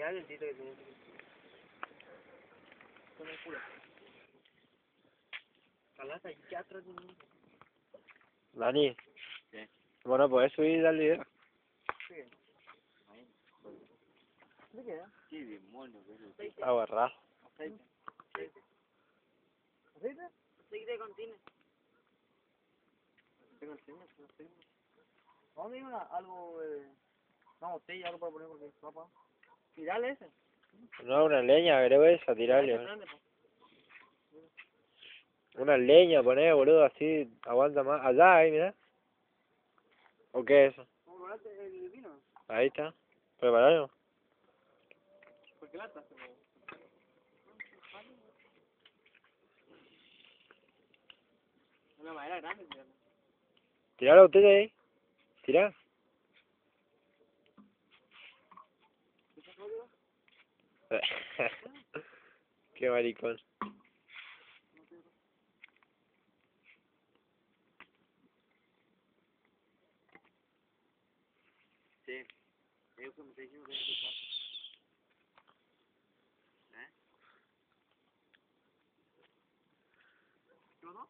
queda lentito que tiene. Con el culo. Calata, ya atrás de mí. Dani. ¿Qué? Bueno, ¿puedes subir al video? Sí. ¿De qué? Sí, demonio, pero... A borrar. Aceite. ¿Aceite? Aceite de cantina. ¿De cantina? ¿Dónde iba algo, una botella, algo para poner porque papá? Tirale ese. No, una leña, creo esa, tirarle. Grande, pa. Una leña, poner, boludo, así, aguanta más. Allá, ahí, mira. ¿O qué es eso? ¿Cómo lograste el vino? Ahí está. Preparado. ¿Por qué lata? Una madera grande, tío. Tira la botella ahí. Tira. Qué maricón. Sí. Ellos que me está diciendo que es tu papá. ¿Eh? ¿Yo no?